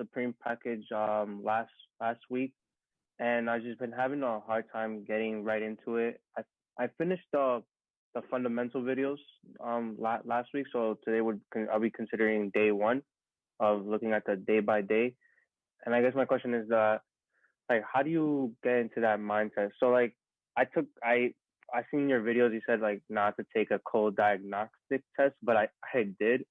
Supreme package last week, and I've just been having a hard time getting right into it. I finished the fundamental videos last week, so today I'll be considering day one of looking at the day by day. And I guess my question is like, how do you get into that mindset? So like I seen your videos. You said like not to take a cold diagnostic test, but I did,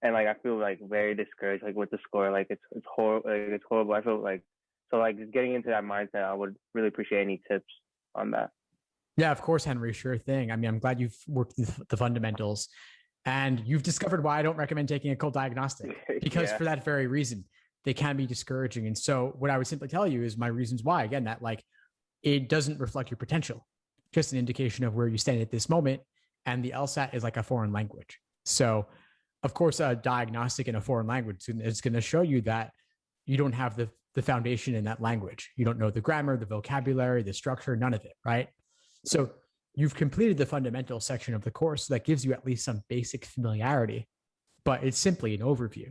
and like I feel like very discouraged like with the score. Like it's horrible. Like, it's horrible. I feel like so like just getting into that mindset. I would really appreciate any tips on that. Yeah, of course, Henry. Sure thing. I mean, I'm glad you've worked the fundamentals and you've discovered why I don't recommend taking a cold diagnostic because Yeah. for that very reason, they can be discouraging. And so what I would simply tell you is my reasons why, again, that like it doesn't reflect your potential, just an indication of where you stand at this moment. And the LSAT is like a foreign language. So of course, a diagnostic in a foreign language is going to show you that you don't have the foundation in that language. You don't know the grammar, the vocabulary, the structure, none of it, right? So you've completed the fundamental section of the course that gives you at least some basic familiarity, but it's simply an overview.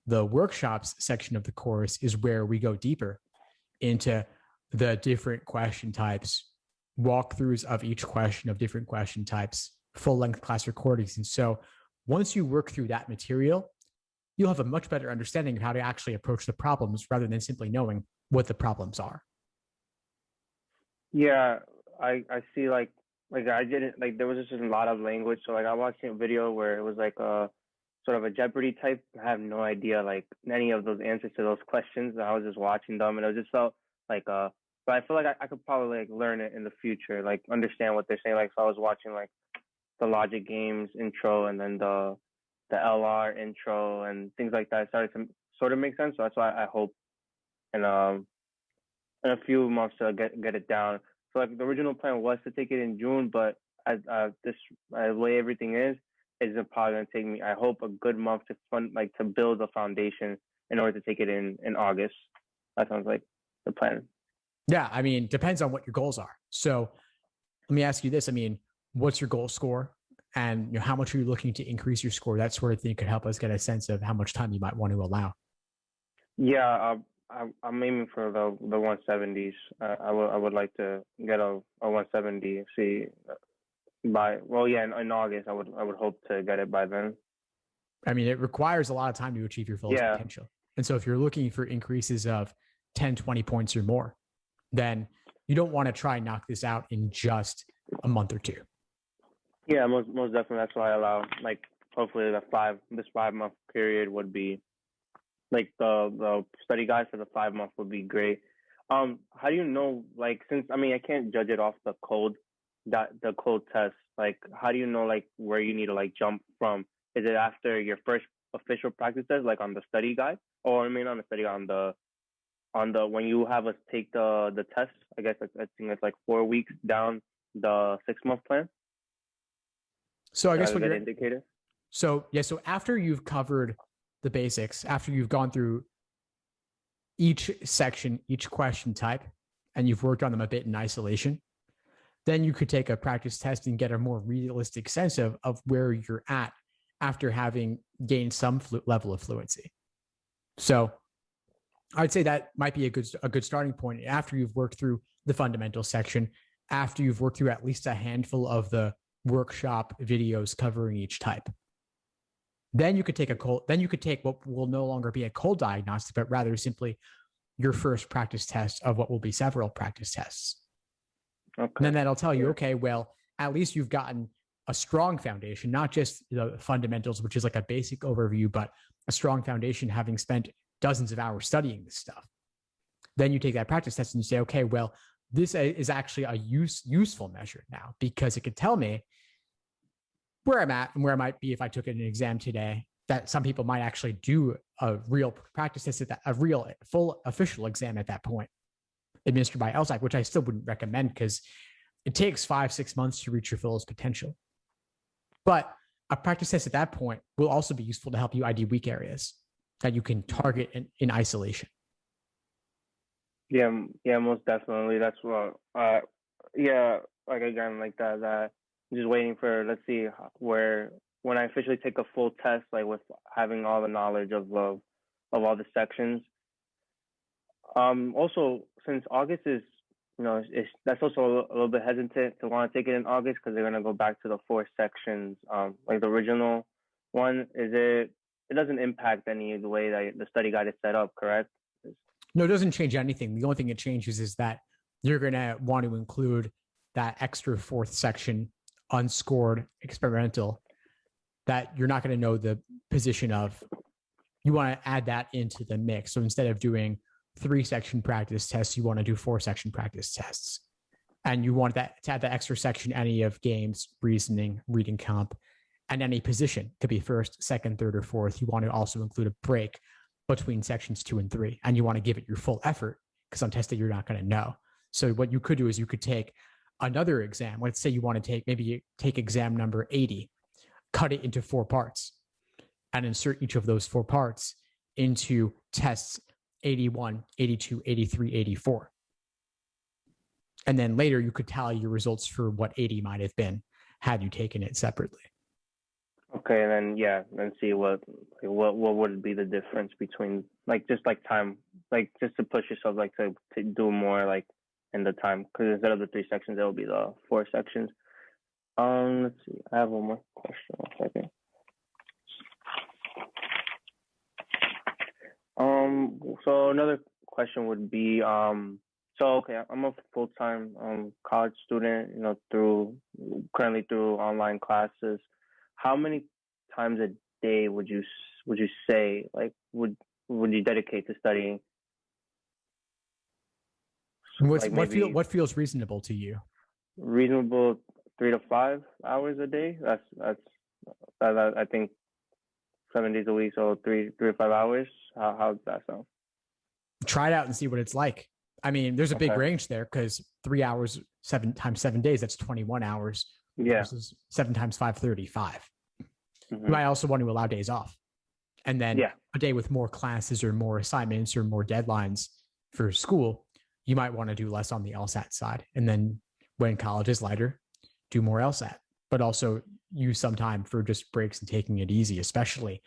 The workshops section of the course is where we go deeper into the different question types, walkthroughs of each question of different question types, full length class recordings. And so once you work through that material, you'll have a much better understanding of how to actually approach the problems rather than simply knowing what the problems are. Yeah, I see like I didn't like there was just a lot of language. So like I watched a video where it was like a sort of a Jeopardy type. I have no idea like any of those answers to those questions. I was just watching them and it just felt like but I feel like I could probably like learn it in the future, like understand what they're saying. Like so I was watching like the logic games intro and then the LR intro and things like that. It started to sort of make sense. So that's why I hope in a few months to get it down. So like the original plan was to take it in June, but as the way everything is probably gonna take me. I hope a good month to to build a foundation in order to take it in August. That sounds like the plan. Yeah, I mean, depends on what your goals are. So let me ask you this. I mean, what's your goal score? And how much are you looking to increase your score? That sort of thing could help us get a sense of how much time you might want to allow. Yeah, I'm aiming for the 170s. I would like to get a 170. See in August I would hope to get it by then. I mean, it requires a lot of time to achieve your fullest potential. And so if you're looking for increases of 10, 20 points or more, then you don't want to try and knock this out in just a month or two. Yeah, most definitely. That's why I allow like hopefully this 5 month period would be like the study guide for the 5 month would be great. How do you know like since I mean I can't judge it off the code test, like how do you know like where you need to like jump from? Is it after your first official practice test, like on the study guide? Or I mean on the study on the when you have us take the test, I guess I think it's like 4 weeks down the 6 month plan. So I guess what you're indicator. So after you've covered the basics, after you've gone through each section, each question type, and you've worked on them a bit in isolation, then you could take a practice test and get a more realistic sense of where you're at after having gained some level of fluency. So I'd say that might be a good starting point after you've worked through the fundamental section, after you've worked through at least a handful of the workshop videos covering each type. Then you could take what will no longer be a cold diagnostic, but rather simply your first practice test of what will be several practice tests. Okay. And then that'll tell you, okay, well, at least you've gotten a strong foundation, not just the fundamentals, which is like a basic overview, but a strong foundation having spent dozens of hours studying this stuff. Then you take that practice test and you say, okay, well, this is actually a useful measure now because it could tell me where I'm at and where I might be if I took an exam today. That some people might actually do a real practice test a real full official exam at that point, administered by LSAT, which I still wouldn't recommend because it takes 5-6 months to reach your fullest potential. But a practice test at that point will also be useful to help you ID weak areas that you can target in isolation. Yeah, most definitely. That's what. Like again, like that. I'm just waiting for. Let's see where when I officially take a full test, like with having all the knowledge of of all the sections. Also, since August is, that's also a little bit hesitant to want to take it in August because they're gonna go back to the 4 sections, like the original one. It doesn't impact any of the way that the study guide is set up, correct? No, it doesn't change anything. The only thing it changes is that you're gonna want to include that extra 4th section, unscored experimental, that you're not going to know the position of. You want to add that into the mix. So instead of doing 3-section practice tests, you want to do 4-section practice tests. And you want that to add that extra section, any of games, reasoning, reading comp, and any position. Could be 1st, 2nd, 3rd, or 4th. You want to also include a break between sections 2 and 3. And you want to give it your full effort because on test day, you're not going to know. So what you could do is you could take another exam. Let's say you want to take exam number 80, cut it into 4 parts, and insert each of those 4 parts into tests 81, 82, 83, 84. And then later you could tally your results for what 80 might have been had you taken it separately. Okay, and then see what would be the difference between just time, just to push yourself to do more in the time, because instead of the 3 sections, it will be the 4 sections. Let's see. I have one more question. 1 second. So another question would be, okay, I'm a full-time college student, currently through online classes. How many times a day would you say would you dedicate to studying? What feels reasonable to you? Reasonable 3 to 5 hours a day. That's I think 7 days a week, so 3 to 5 hours. How does that sound? Try it out and see what it's like. I mean, there's a big range there because 3 hours, 7 times 7 days, that's 21 hours. Yeah. Versus 7 times 5, 35. Mm-hmm. You might also want to allow days off. And then a day with more classes or more assignments or more deadlines for school, you might want to do less on the LSAT side. And then when college is lighter, do more LSAT, but also use some time for just breaks and taking it easy, especially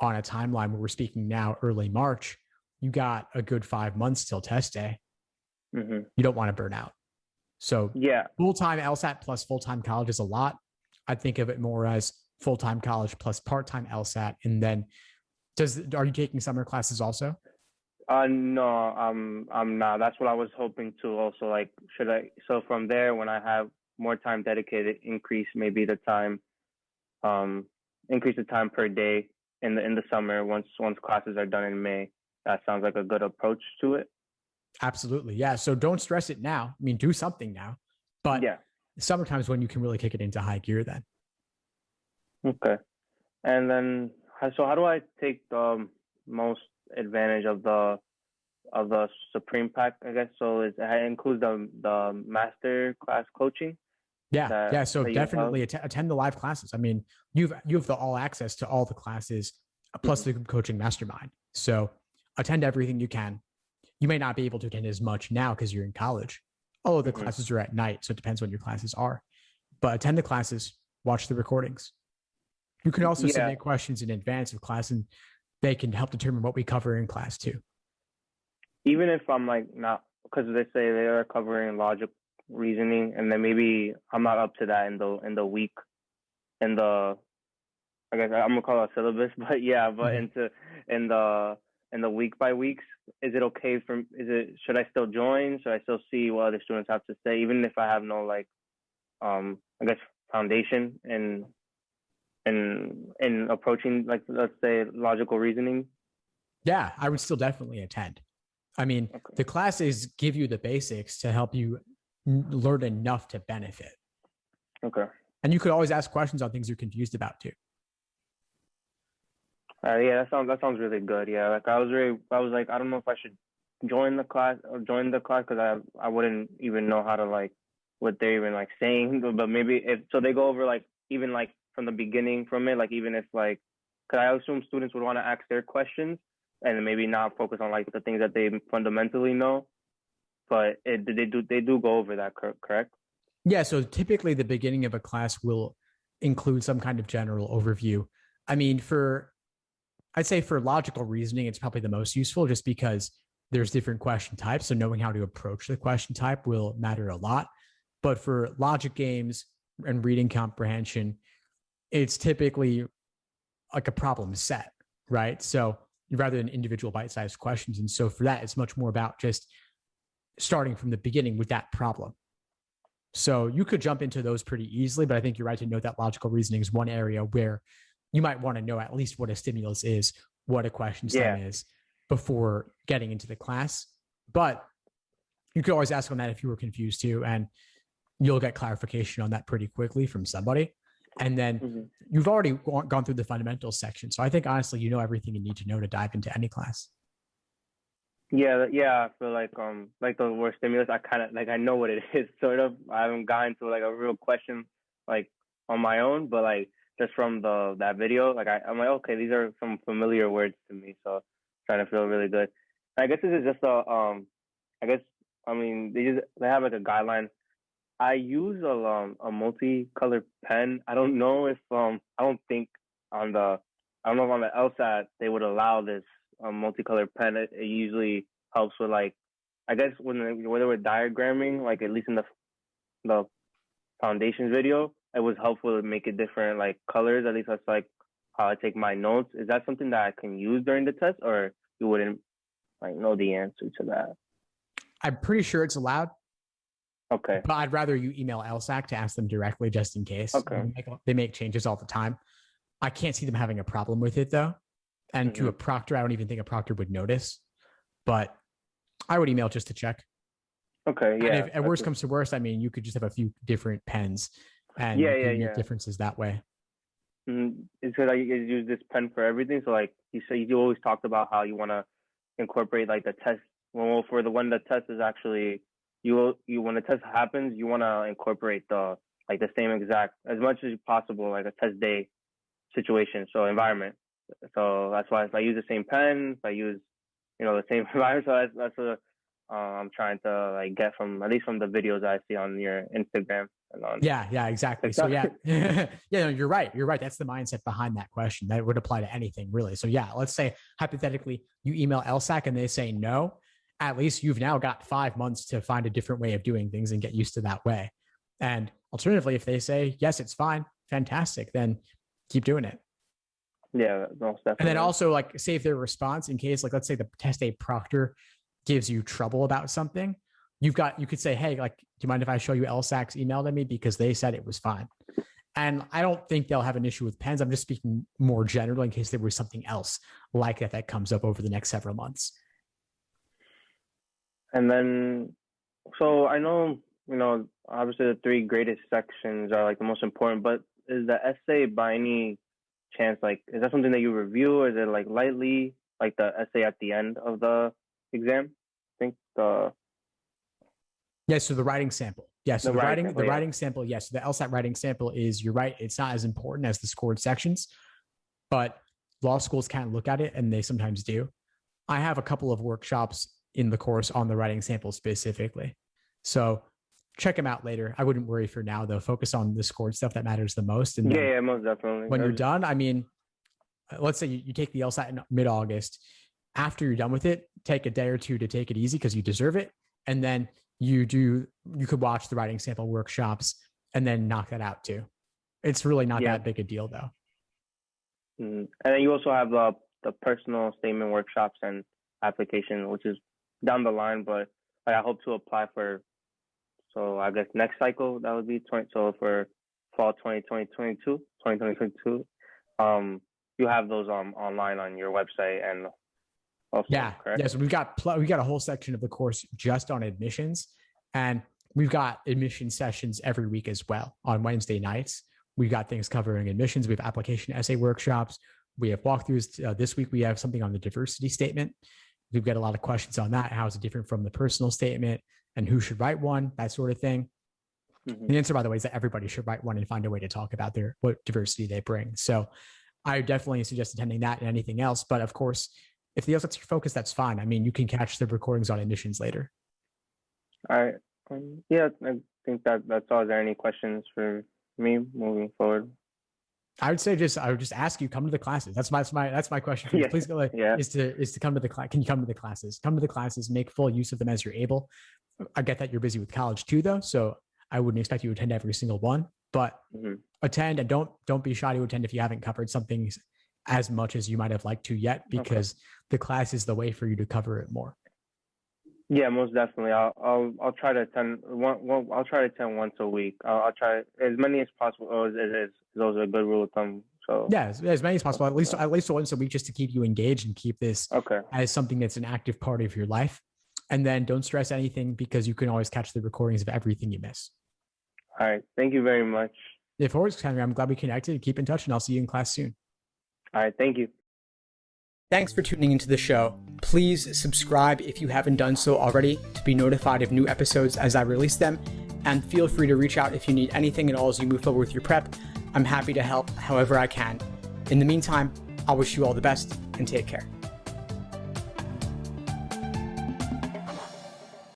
on a timeline where we're speaking now, early March. You got a good 5 months till test day. Mm-hmm. You don't want to burn out. So full-time LSAT plus full-time college is a lot. I think of it more as full-time college plus part-time LSAT. And then are you taking summer classes also? No, I'm not. That's what I was hoping to also so from there, when I have more time dedicated, increase the time per day in the summer once classes are done in May. That sounds like a good approach to it. Absolutely. Yeah. So don't stress it now. I mean, do something now, but summertime's when you can really kick it into high gear then. Okay. And then, so how do I take the most advantage of the Supreme Pack, I guess? So it includes the master class coaching? Yeah. So definitely attend the live classes. I mean, you have the all access to all the classes plus the coaching mastermind. So attend everything you can. You may not be able to attend as much now because you're in college. Oh, the classes are at night, so it depends when your classes are. But attend the classes, watch the recordings. You can also submit questions in advance of class, and they can help determine what we cover in class too. Even if I'm not, because they say they are covering logic, reasoning, and then maybe I'm not up to that in the week, I guess I'm gonna call it a syllabus, but in the week by weeks, is it okay should I still join? Should I still see what other students have to say, even if I have no I guess foundation in approaching let's say logical reasoning? Yeah, I would still definitely attend. I mean, the classes give you the basics to help you learn enough to benefit. Okay. And you could always ask questions on things you're confused about too. That sounds really good. Yeah, I was I don't know if I should join the class because I wouldn't even know how to what they're even saying. But maybe if they go over even from the beginning from it, even if because I assume students would want to ask their questions and maybe not focus on the things that they fundamentally know. But they do go over that, correct? Yeah. So typically the beginning of a class will include some kind of general overview. I mean, for I'd say for logical reasoning, it's probably the most useful just because there's different question types. So knowing how to approach the question type will matter a lot. But for logic games and reading comprehension, it's typically like a problem set, right? So rather than individual bite-sized questions. And so for that, it's much more about just starting from the beginning with that problem. So you could jump into those pretty easily, but I think you're right to note that logical reasoning is one area where you might want to know at least what a stimulus is, what a question stem is before getting into the class. But you could always ask on that if you were confused too, and you'll get clarification on that pretty quickly from somebody. And then you've already gone through the fundamentals section. So I think honestly, you know everything you need to know to dive into any class. Yeah, I feel like the word stimulus, I kind of like I know what it is, sort of. I haven't gotten to like a real question like on my own, but like just from that video, like I'm like, okay, these are some familiar words to me, so trying to feel really good. I guess this is just I guess I mean they have like a guideline. I use a multicolored pen. I don't know if I don't think on the I don't know if on the LSAT they would allow this multicolored pen. It usually helps with like I guess when they were diagramming, like at least in the foundations video, it was helpful to make it different like colors. At least that's like how I take my notes. Is that something that I can use during the test, or you wouldn't like know the answer to that? I'm pretty sure it's allowed. Okay. But I'd rather you email LSAC to ask them directly just in case. Okay. They make changes all the time. I can't see them having a problem with it though. And to a proctor, I don't even think a proctor would notice. But I would email just to check. Okay, yeah. And if at worst comes to worst, I mean, you could just have a few different pens and make differences that way. It's because I use this pen for everything. So like you say, you always talked about how you want to incorporate like the test. Well, for the one the test is actually you when the test happens, you want to incorporate the same exact as much as possible like a test day situation, so environment. So that's why if I use the same pen, if I use the same environment. So that's what I'm trying to like get from at least from the videos I see on your Instagram and on exactly. So no, you're right. That's the mindset behind that question. That would apply to anything really. So yeah, let's say hypothetically you email LSAC and they say no. At least you've now got 5 months to find a different way of doing things and get used to that way. And alternatively, if they say, yes, it's fine, fantastic, then keep doing it. Yeah, most definitely. And then also like save their response in case, like, let's say the test day proctor gives you trouble about something. You could say, hey, like, do you mind if I show you LSAC's email to me? Because they said it was fine. And I don't think they'll have an issue with pens. I'm just speaking more generally in case there was something else like that comes up over the next several months. And then, so I know, obviously the 3 greatest sections are like the most important, but is the essay by any chance, like, is that something that you review? Or is it like lightly, like the essay at the end of the exam? I think so the writing sample. Yes. So the writing sample. Yes. The LSAT writing sample is, you're right. It's not as important as the scored sections, but law schools can look at it and they sometimes do. I have a couple of workshops in the course on the writing sample specifically. So check them out later. I wouldn't worry for now though. Focus on the scored stuff that matters the most. And most definitely. When you're done, I mean, let's say you take the LSAT in mid-August. After you're done with it, take a day or two to take it easy because you deserve it. And then you could watch the writing sample workshops and then knock that out too. It's really not that big a deal though. And then you also have the personal statement workshops and application, which is down the line, but I hope to apply for, so I guess next cycle, that would be so for fall 2022, you have those online on your website and also, correct? So we've got a whole section of the course just on admissions, and we've got admission sessions every week as well on Wednesday nights. We've got things covering admissions. We have application essay workshops. We have walkthroughs. This week we have something on the diversity statement. We've got a lot of questions on that. How is it different from the personal statement and who should write one, that sort of thing. The answer, by the way, is that everybody should write one and find a way to talk about what diversity they bring. So I definitely suggest attending that and anything else. But of course, if the LSAT's your focus, that's fine. I mean, you can catch the recordings on admissions later. All right. I think that's all. Is there any questions for me moving forward? I would just ask you, come to the classes. That's my question for you. Yeah. Please go is to come to the class. Can you come to the classes? Come to the classes, make full use of them as you're able. I get that you're busy with college too, though. So I wouldn't expect you to attend every single one, but attend, and don't be shy to attend if you haven't covered something as much as you might have liked to yet, because the class is the way for you to cover it more. Yeah, most definitely. I'll try to attend I'll try to attend once a week. I'll try as many as possible. Those are a good rule of thumb. So yeah, as many as possible. At least once a week, just to keep you engaged and keep this as something that's an active part of your life. And then don't stress anything, because you can always catch the recordings of everything you miss. All right. Thank you very much. Of course, Henry. I'm glad we connected. Keep in touch, and I'll see you in class soon. All right. Thank you. Thanks for tuning into the show. Please subscribe if you haven't done so already to be notified of new episodes as I release them. And feel free to reach out if you need anything at all as you move forward with your prep. I'm happy to help however I can. In the meantime, I'll wish you all the best and take care.